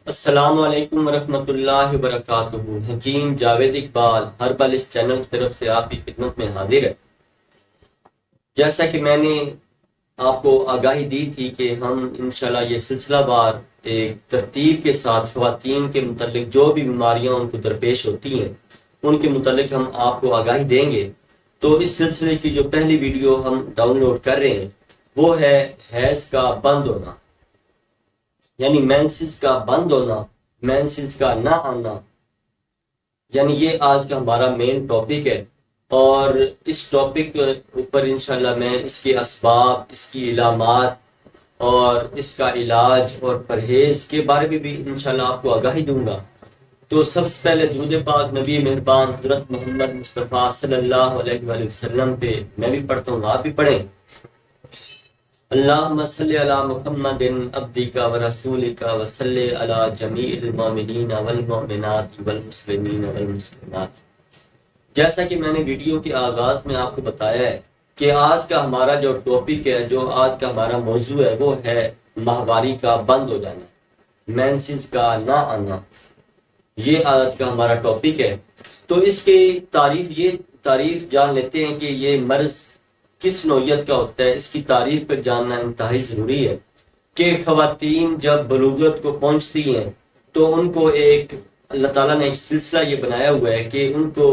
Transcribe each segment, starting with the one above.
السلام علیکم ورحمۃ اللہ وبرکاتہ۔ حکیم جاوید اقبال ہربل اس چینل کی طرف سے آپ کی خدمت میں حاضر ہے۔ جیسا کہ میں نے آپ کو آگاہی دی تھی کہ ہم انشاءاللہ یہ سلسلہ وار ایک ترتیب کے ساتھ خواتین کے متعلق جو بھی بیماریاں ان کو درپیش ہوتی ہیں ان کے متعلق ہم آپ کو آگاہی دیں گے۔ تو اس سلسلے کی جو پہلی ویڈیو ہم ڈاؤن لوڈ کر رہے ہیں وہ ہے حیض کا بند ہونا، یعنی مینسز کا بند ہونا، مینسز کا نہ آنا، یعنی یہ آج کا ہمارا مین ٹاپک ہے۔ اور اس ٹاپک اوپر انشاءاللہ میں اس کے اسباب، اس کی علامات اور اس کا علاج اور پرہیز کے بارے میں بھی انشاءاللہ آپ کو آگاہی دوں گا۔ تو سب سے پہلے درود پاک نبی مہربان حضرت محمد مصطفیٰ صلی اللہ علیہ وآلہ وسلم پہ میں بھی پڑھتا ہوں، آپ بھی پڑھیں۔ اللہم صلی علی محمد عبدک و رسولک و صلی علی جمیع المؤمنین والمؤمنات والمسلمین والمسلمات۔ جیسا کہ میں نے ویڈیو کے آغاز میں آپ کو بتایا ہے کہ آج کا ہمارا جو ٹاپک ہے، جو آج کا ہمارا موضوع ہے وہ ہے ماہواری کا بند ہو جانا، مینسز کا نہ آنا، یہ آج کا ہمارا ٹاپک ہے۔ تو اس کی تعریف جان لیتے ہیں کہ یہ مرض کس نوعیت کا ہوتا ہے۔ اس کی تعریف پر جاننا انتہائی ضروری ہے کہ خواتین جب بلوغت کو پہنچتی ہیں تو ان کو ایک اللہ تعالیٰ نے ایک سلسلہ یہ بنایا ہوا ہے کہ ان کو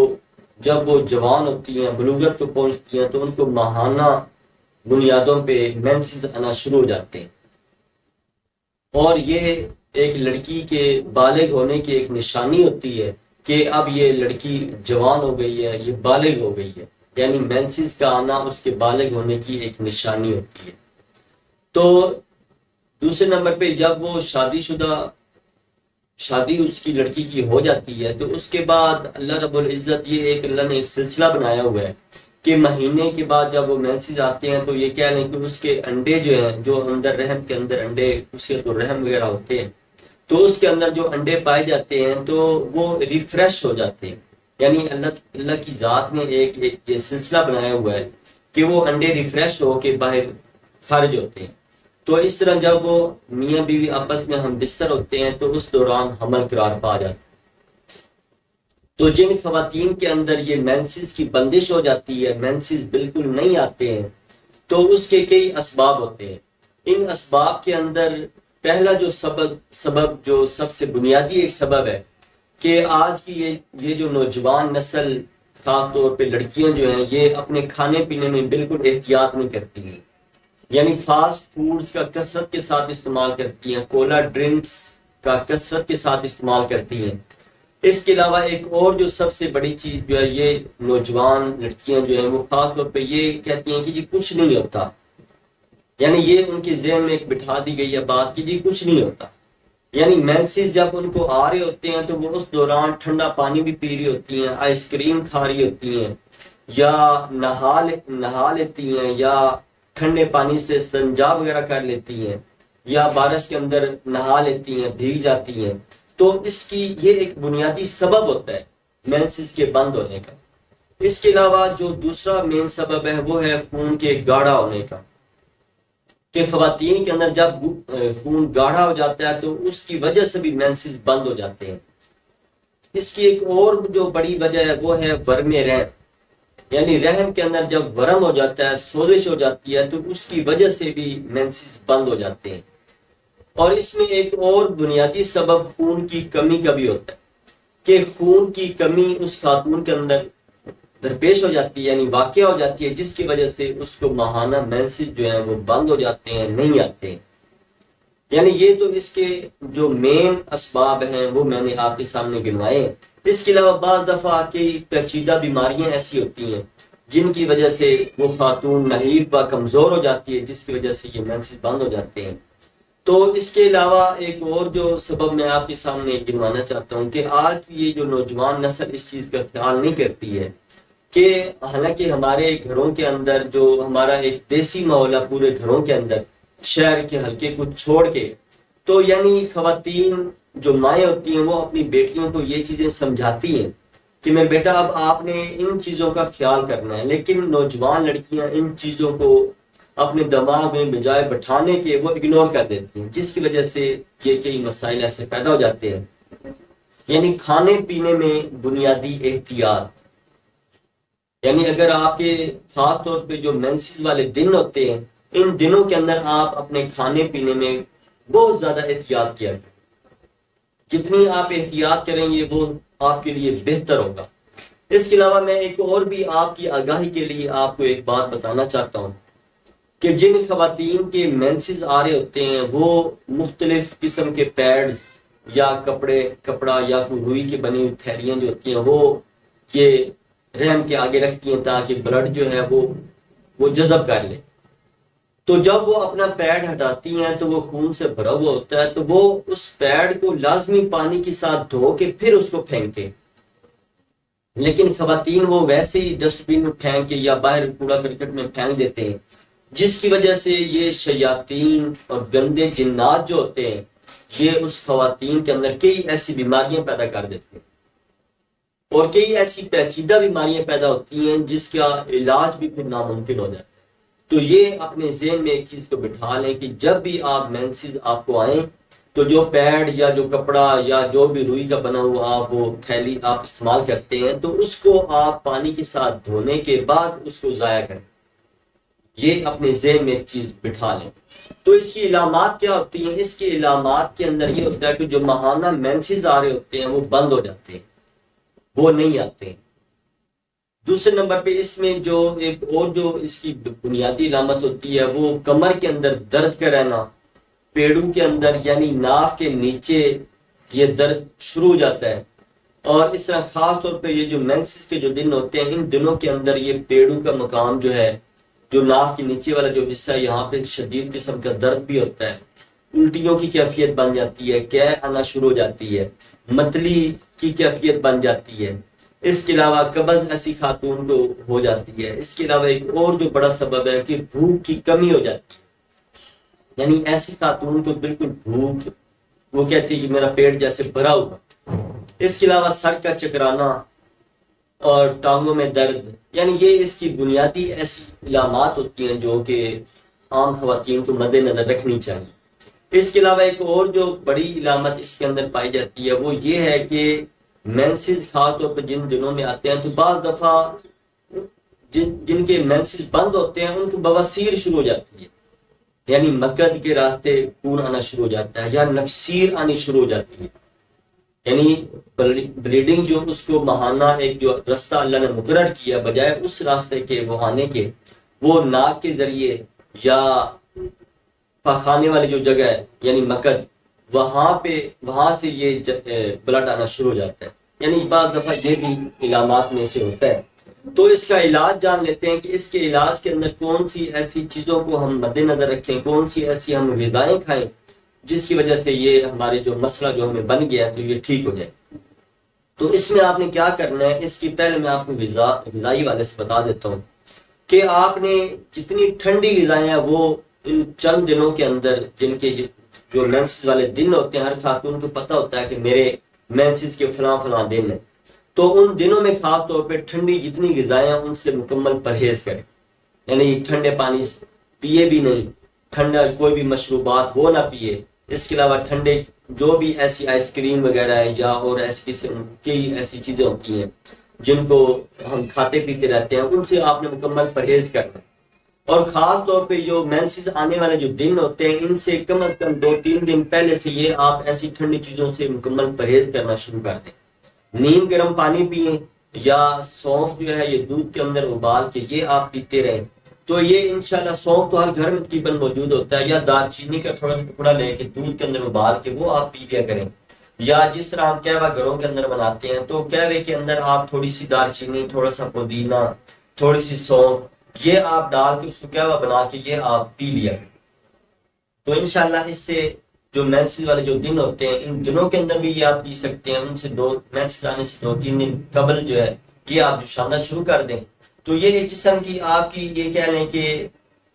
جب وہ جوان ہوتی ہیں، بلوغت کو پہنچتی ہیں، تو ان کو ماہانہ بنیادوں پہ مینسز آنا شروع ہو جاتے ہیں، اور یہ ایک لڑکی کے بالغ ہونے کی ایک نشانی ہوتی ہے کہ اب یہ لڑکی جوان ہو گئی ہے، یہ بالغ ہو گئی ہے، یعنی مینسز کا آنا اس کے بالغ ہونے کی ایک نشانی ہوتی ہے۔ تو دوسرے نمبر پہ جب وہ شادی اس کی لڑکی کی ہو جاتی ہے تو اس کے بعد اللہ رب العزت یہ اللہ نے ایک سلسلہ بنایا ہوا ہے کہ مہینے کے بعد جب وہ مینسز آتے ہیں تو یہ کہہ لیں کہ اس کے انڈے جو ہیں، جو اندر رحم کے اندر انڈے خصیت الرحم وغیرہ ہوتے ہیں، تو اس کے اندر جو انڈے پائے جاتے ہیں تو وہ ریفریش ہو جاتے ہیں، یعنی اللہ کی ذات نے ایک یہ سلسلہ بنایا ہوا ہے کہ وہ انڈے ریفریش ہو کے باہر خارج ہوتے ہیں۔ تو اس طرح جب وہ میاں بیوی آپس میں ہم بستر ہوتے ہیں تو اس دوران حمل قرار پا جاتا ہے۔ تو جن خواتین کے اندر یہ مینسز کی بندش ہو جاتی ہے، مینسز بالکل نہیں آتے ہیں، تو اس کے کئی اسباب ہوتے ہیں۔ ان اسباب کے اندر پہلا جو سبب جو سب سے بنیادی ایک سبب ہے کہ آج کی یہ جو نوجوان نسل، خاص طور پہ لڑکیاں جو ہیں، یہ اپنے کھانے پینے میں بالکل احتیاط نہیں کرتی ہیں، یعنی فاسٹ فوڈز کا کثرت کے ساتھ استعمال کرتی ہیں، کولا ڈرنکس کا کثرت کے ساتھ استعمال کرتی ہیں۔ اس کے علاوہ ایک اور جو سب سے بڑی چیز جو ہے، یہ نوجوان لڑکیاں جو ہیں وہ خاص طور پہ یہ کہتی ہیں کہ جی کچھ نہیں ہوتا، یعنی یہ ان کے ذہن میں ایک بٹھا دی گئی ہے بات کہ جی کچھ نہیں ہوتا، یعنی مینسز جب ان کو آ رہے ہوتے ہیں تو وہ اس دوران ٹھنڈا پانی بھی پی رہی ہوتی ہیں، آئس کریم کھا رہی ہوتی ہیں، یا نہا لیتی ہیں، یا ٹھنڈے پانی سے استنجا وغیرہ کر لیتی ہیں، یا بارش کے اندر نہا لیتی ہیں، بھیگ جاتی ہیں۔ تو اس کی یہ ایک بنیادی سبب ہوتا ہے مینسز کے بند ہونے کا۔ اس کے علاوہ جو دوسرا مین سبب ہے وہ ہے خون کے گاڑھا ہونے کا، کہ خواتین کے اندر جب خون گاڑھا ہو جاتا ہے تو اس کی وجہ سے بھی مینسز بند ہو جاتے ہیں۔ اس کی ایک اور جو بڑی وجہ ہے وہ ہے ورم رحم، یعنی رحم کے اندر جب ورم ہو جاتا ہے، سوزش ہو جاتی ہے، تو اس کی وجہ سے بھی مینسز بند ہو جاتے ہیں۔ اور اس میں ایک اور بنیادی سبب خون کی کمی کا بھی ہوتا ہے کہ خون کی کمی اس خاتون کے اندر درپیش ہو جاتی ہے، یعنی واقع ہو جاتی ہے، جس کی وجہ سے اس کو ماہانہ مینسز جو ہیں وہ بند ہو جاتے ہیں، نہیں آتے ہیں۔ یعنی یہ تو اس کے جو مین اسباب ہیں وہ میں نے آپ کے سامنے گنوائے ہیں۔ اس کے علاوہ بعض دفعہ کی پیچیدہ بیماریاں ایسی ہوتی ہیں جن کی وجہ سے وہ خاتون نحیف و کمزور ہو جاتی ہے، جس کی وجہ سے یہ مینسز بند ہو جاتے ہیں۔ تو اس کے علاوہ ایک اور جو سبب میں آپ کے سامنے گنوانا چاہتا ہوں کہ آج یہ جو نوجوان نسل اس چیز کا خیال نہیں کرتی ہے کہ حالانکہ ہمارے گھروں کے اندر جو ہمارا ایک دیسی ماحول ہے، پورے گھروں کے اندر شہر کے حلقے کو چھوڑ کے، تو یعنی خواتین جو مائیں ہوتی ہیں وہ اپنی بیٹیوں کو یہ چیزیں سمجھاتی ہیں کہ میرے بیٹا اب آپ نے ان چیزوں کا خیال کرنا ہے، لیکن نوجوان لڑکیاں ان چیزوں کو اپنے دماغ میں بجائے بٹھانے کے وہ اگنور کر دیتی ہیں، جس کی وجہ سے یہ کئی مسائل ایسے پیدا ہو جاتے ہیں۔ یعنی کھانے پینے میں بنیادی احتیاط، یعنی اگر آپ کے خاص طور پہ جو مینسز والے دن ہوتے ہیں، ان دنوں کے اندر آپ اپنے کھانے پینے میں بہت زیادہ احتیاط کیا کریں۔ جتنی آپ احتیاط کریں گے وہ آپ کے لیے بہتر ہوگا۔ اس کے علاوہ میں ایک اور بھی آپ کی آگاہی کے لیے آپ کو ایک بات بتانا چاہتا ہوں کہ جن خواتین کے مینسز آ رہے ہوتے ہیں وہ مختلف قسم کے پیڈز یا کپڑا یا کوئی روئی کی بنی ہوئی تھیلیاں جو ہوتی ہیں وہ یہ رحم کے آگے رکھتی ہیں تاکہ بلڈ جو ہے وہ جذب کر لے۔ تو جب وہ اپنا پیڈ ہٹاتی ہیں تو وہ خون سے بھرا ہوا ہوتا ہے، تو وہ اس پیڈ کو لازمی پانی کے ساتھ دھو کے پھر اس کو پھینکیں، لیکن خواتین وہ ویسے ہی ڈسٹ بین میں پھینک کے یا باہر کوڑا کرکٹ میں پھینک دیتے ہیں، جس کی وجہ سے یہ شیاطین اور گندے جنات جو ہوتے ہیں یہ اس خواتین کے اندر کئی ایسی بیماریاں پیدا کر دیتے ہیں، اور کئی ایسی پیچیدہ بیماریاں پیدا ہوتی ہیں جس کا علاج بھی پھر ناممکن ہو جاتا ہے۔ تو یہ اپنے ذہن میں ایک چیز کو بٹھا لیں کہ جب بھی آپ مینسز آپ کو آئیں تو جو پیڈ یا جو کپڑا یا جو بھی روئی کا بنا ہوا آپ وہ تھیلی آپ استعمال کرتے ہیں تو اس کو آپ پانی کے ساتھ دھونے کے بعد اس کو ضائع کریں۔ یہ اپنے ذہن میں ایک چیز بٹھا لیں۔ تو اس کی علامات کیا ہوتی ہیں؟ اس کی علامات کے اندر یہ ہوتا ہے کہ جو ماہانہ مینسز آ رہے ہوتے ہیں وہ بند ہو جاتے ہیں، وہ نہیں آتے ہیں۔ دوسرے نمبر پہ اس میں جو ایک اور جو اس کی بنیادی علامت ہوتی ہے وہ کمر کے اندر درد کا رہنا، پیڑوں کے اندر یعنی ناف کے نیچے یہ درد شروع ہو جاتا ہے، اور اس طرح خاص طور پہ یہ جو مینسز کے جو دن ہوتے ہیں ان دنوں کے اندر یہ پیڑوں کا مقام جو ہے، جو ناف کے نیچے والا جو حصہ ہے یہاں پہ شدید قسم کا درد بھی ہوتا ہے، الٹیوں کی کیفیت بن جاتی ہے، قے آنا شروع ہو جاتی ہے، متلی کی کیفیت بن جاتی ہے۔ اس کے علاوہ قبض ایسی خاتون کو ہو جاتی ہے۔ اس کے علاوہ ایک اور جو بڑا سبب ہے کہ بھوک کی کمی ہو جاتی ہے، یعنی ایسی خاتون کو بالکل بھوک، وہ کہتی ہے کہ میرا پیٹ جیسے بھرا ہوا۔ اس کے علاوہ سر کا چکرانا اور ٹانگوں میں درد، یعنی یہ اس کی بنیادی ایسی علامات ہوتی ہیں جو کہ عام خواتین کو مد نظر رکھنی چاہیے۔ اس کے علاوہ ایک اور جو بڑی علامت اس کے اندر پائی جاتی ہے وہ یہ ہے کہ مینسز خاص طور پہ جن دنوں میں آتے ہیں تو بعض دفعہ جن کے مینسز بند ہوتے ہیں ان کو بواسیر شروع ہو جاتی ہے، یعنی مکد کے راستے خون آنا شروع ہو جاتا ہے یا نفسیر آنی شروع ہو جاتی ہے، یعنی بلیڈنگ جو اس کو ماہانہ ایک جو راستہ اللہ نے مقرر کیا بجائے اس راستے کے وہ آنے کے، وہ ناک کے ذریعے یا پاخانے والی جو جگہ ہے یعنی مکد، وہاں سے یہ بلڈ آنا شروع ہو جاتا ہے، یعنی بعض دفعہ یہ بھی علامات میں سے ہوتا ہے۔ تو اس کا علاج جان لیتے ہیں کہ اس کے علاج کے اندر کون سی ایسی چیزوں کو ہم مد نظر رکھیں، کون سی ایسی ہم غذائیں کھائیں جس کی وجہ سے یہ ہمارے جو مسئلہ جو ہمیں بن گیا تو یہ ٹھیک ہو جائے۔ تو اس میں آپ نے کیا کرنا ہے، اس کی پہلے میں آپ کو غذائی والے سے بتا دیتا ہوں کہ آپ نے جتنی ٹھنڈی غذائیں ہیں وہ ان چند دنوں کے اندر، جن کے جو مینسز والے دن ہوتے ہیں، ہر خاتون کو پتہ ہوتا ہے کہ میرے مینسز کے فلاں دن ہیں، تو ان دنوں میں خاص طور پہ ٹھنڈی جتنی غذائیں ہیں ان سے مکمل پرہیز کریں، یعنی ٹھنڈے پانی پیے بھی نہیں، ٹھنڈا کوئی بھی مشروبات وہ نہ پیے۔ اس کے علاوہ ٹھنڈے جو بھی ایسی آئس کریم وغیرہ ہے یا اور ایسی قسم کی ایسی چیزیں ہوتی ہیں جن کو ہم کھاتے پیتے رہتے ہیں ان سے آپ نے مکمل پرہیز کرنا ہے۔ اور خاص طور پہ جو مینسز آنے والے جو دن ہوتے ہیں ان سے کم از کم 2-3 دن پہلے سے یہ آپ ایسی ٹھنڈی چیزوں سے مکمل پرہیز کرنا شروع کر دیں۔ نیم گرم پانی پئیں یا سونف جو ہے یہ دودھ کے اندر ابال کے یہ آپ پیتے رہیں، تو یہ انشاءاللہ سونف تو ہر گھر میں تقریباً موجود ہوتا ہے، یا دار چینی کا تھوڑا ٹکڑا لے کے دودھ کے اندر ابال کے وہ آپ پی لیا کریں، یا جس طرح ہم قہوہ گھروں کے اندر بناتے ہیں تو قہوے کے اندر آپ تھوڑی سی دار چینی، تھوڑا سا پودینہ، تھوڑی سی سونف یہ آپ ڈال کے اس کو قہوہ بنا کے یہ آپ پی لیا کریں۔ تو انشاءاللہ اس سے جو مینسز والے جو دن ہوتے ہیں ان دنوں کے اندر بھی یہ آپ پی سکتے ہیں، ان سے مینسز آنے سے 2-3 دن قبل جو ہے یہ آپ جو شامنا شروع کر دیں تو یہ ایک قسم کی آپ کی یہ کہہ لیں کہ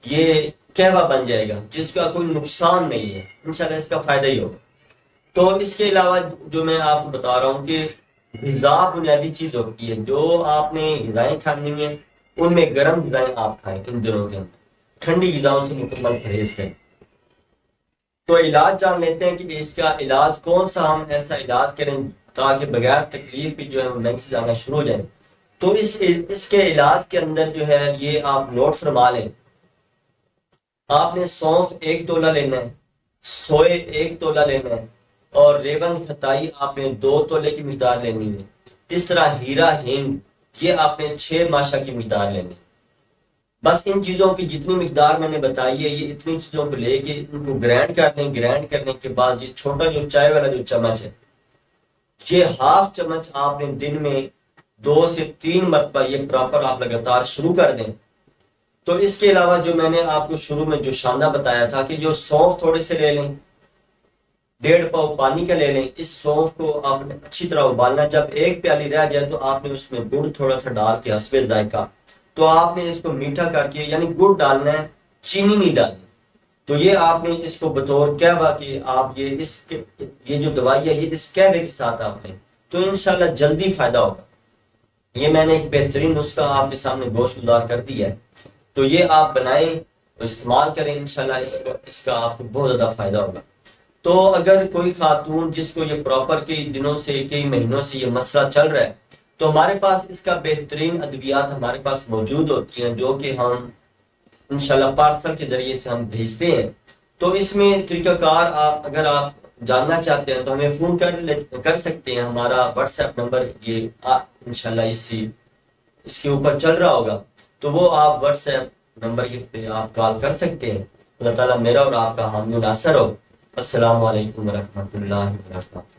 یہ قہوہ بن جائے گا جس کا کوئی نقصان نہیں ہے، انشاءاللہ اس کا فائدہ ہی ہوگا۔ تو اس کے علاوہ جو میں آپ کو بتا رہا ہوں کہ غذا بنیادی چیز ہوتی ہے، جو آپ نے غذائیں کھانی ہیں ان میں گرم غذائیں آپ کھائیں ان دنوں کے اندر، ٹھنڈی غذاؤں سے مکمل پرہیز کریں۔ تو علاج جان لیتے ہیں کہ اس کا علاج کون سا، ہم ایسا علاج کریں تاکہ بغیر تکلیف کی جو ہے مینسز آنا شروع ہو جائیں۔ تو اس کے علاج کے اندر جو ہے یہ آپ نوٹ فرما لیں، آپ نے سونف 1 تولہ لینا ہے، سوئے 1 تولہ لینا ہے، اور ریون کھتائی آپ نے 2 تولے کی مقدار لینی ہے۔ اس طرح ہیرا ہینگ یہ آپ نے 6 ماشا کی مقدار لینی ہے۔ بس ان چیزوں کی جتنی مقدار میں نے بتائی ہے، یہ اتنی چیزوں کو لے کے ان کو گرائنڈ کر لیں۔ گرائنڈ کرنے کے بعد یہ چھوٹا جو چائے والا جو چمچ ہے، یہ ½ چمچ آپ نے دن میں 2 سے 3 مرتبہ یہ پراپر آپ لگاتار شروع کر دیں۔ تو اس کے علاوہ جو میں نے آپ کو شروع میں جو شاندہ بتایا تھا کہ جو سونف تھوڑے سے لے لیں، 1.5 پاؤ پانی کا لے لیں، اس سونف کو آپ نے اچھی طرح ابالنا، جب 1 پیالی رہ جائے تو آپ نے اس میں گڑ تھوڑا سا ڈال کے حسب ذائقہ، تو آپ نے اس کو میٹھا کر کے، یعنی گڑ ڈالنا ہے، چینی نہیں ڈالنی۔ تو یہ آپ نے اس کو بطور کہوا کہ آپ یہ جو دوائی ہے یہ اس کہوے کے ساتھ آپ نے، تو انشاءاللہ جلدی فائدہ ہوگا۔ یہ میں نے ایک بہترین نسخہ آپ کے سامنے گوشت گزار کر دیا ہے، تو یہ آپ بنائیں، استعمال کریں، انشاءاللہ اس کا آپ کو بہت زیادہ فائدہ ہوگا۔ تو اگر کوئی خاتون جس کو یہ پراپر کئی دنوں سے، کئی مہینوں سے یہ مسئلہ چل رہا ہے، تو ہمارے پاس اس کا بہترین ادویات ہمارے پاس موجود ہوتی ہیں، جو کہ ہم انشاءاللہ پارسل کے ذریعے سے ہم بھیجتے ہیں۔ تو اس میں طریقہ کار اگر آپ جاننا چاہتے ہیں تو ہمیں فون کر سکتے ہیں۔ ہمارا واٹس ایپ نمبر یہ انشاءاللہ اس کے اوپر چل رہا ہوگا، تو وہ آپ واٹس ایپ نمبر پہ آپ کال کر سکتے ہیں۔ اللہ تعالیٰ میرا اور آپ کا حامی و ناصر ہو۔ السلام علیکم ورحمۃ اللہ وبرکاتہ۔